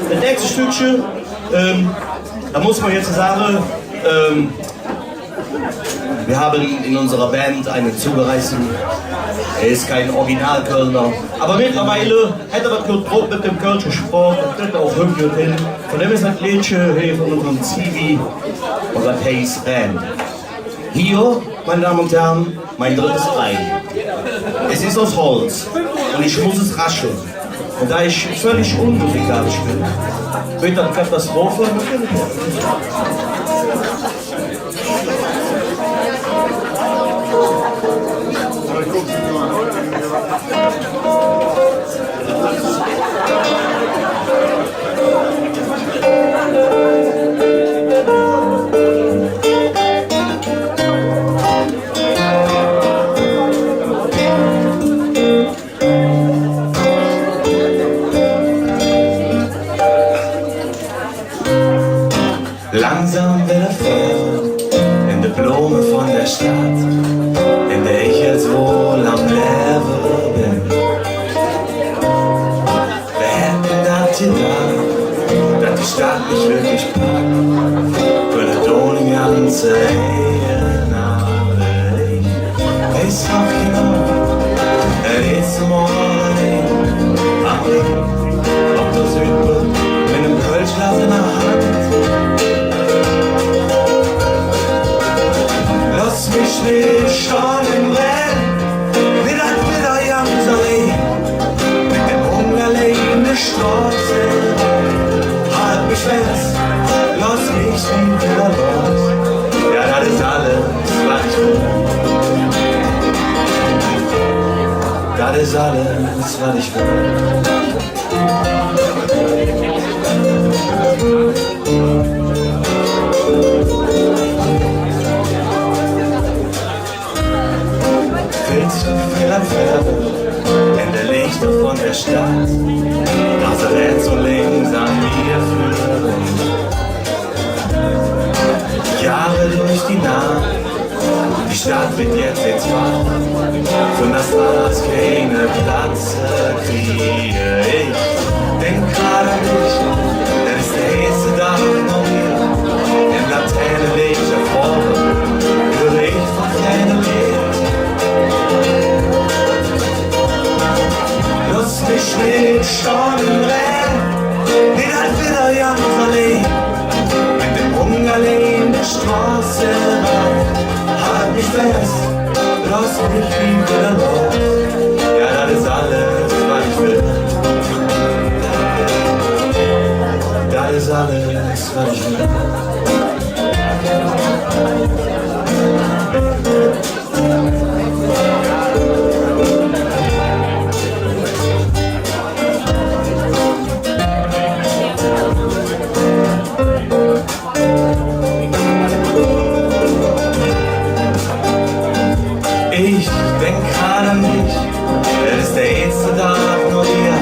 Das nächste Stückchen, da muss man jetzt sagen, wir haben in unserer Band einen zugereisten. Er ist kein Original-Kölner, aber mittlerweile hat er was gut mit dem Kölschen Sport und das auch hübsch hin. Von dem ist ein Liedchen hier von unserem Zivi und das heißt Renn. Hier, meine Damen und Herren, mein drittes Ei. Es ist aus Holz und ich muss es rascheln. Und da ich völlig unmusikalisch bin, wird dann Katastrophe. Langsam wird er fährt in der Blume von der Stadt, in der ich jetzt wohl am Leben bin. Wer hätte das gedacht, dass die Stadt mich wirklich packt, würde doch die ganze Ehe aber ich weiß noch genau, er ist morgen am Ring, auf der Südbrücke mit einem Kölschglas in der Hand. Lass mich nicht schon im Rennen, mit der Jamserei, mit dem Hungerlei in der Straße. Halt mich fest, lass mich nie wieder los. Ja, das ist alles, was ich will. Das ist alles, was ich will. Willst du vielleicht in der Lichter von der Stadt, das rät so links an mir führen? Jahre durch die Nacht, die Stadt wird jetzt wach, von das Fass keine Platz kriege. Ich denk gerade an dich, denn es ist der erste Tag noch hier, im Laternenlicht hervor, höre ich von kleinen Lied. Lass mich nicht schon rennen, in ein wieder Jamserlei, mit dem Hungerlei in der Straße. Halt mich fest, lass mich nie wieder los. Ja, das ist alles, was ich will. Das ist alles, was ich will. Ich denk gerade an dich, es ist der erste Tag nur hier,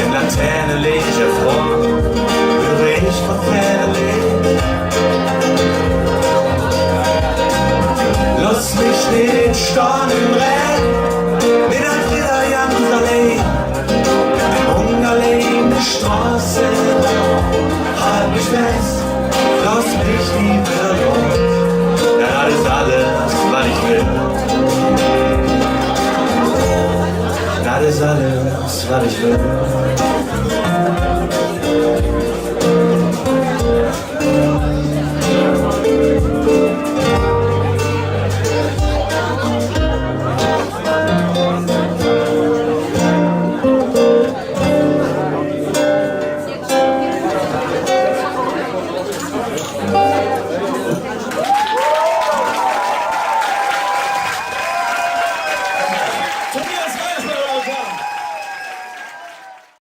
im Laternenlicht hervor, höre ich von Fernlicht. Lass mich nicht stehen im Rennen, mit ein Frieder Jamserlei, mit dem Hungerlei in der Straße. Halt mich fest, lass mich nie wieder los, ja, das ist alles, was ich will. Das ist alles, was ich will.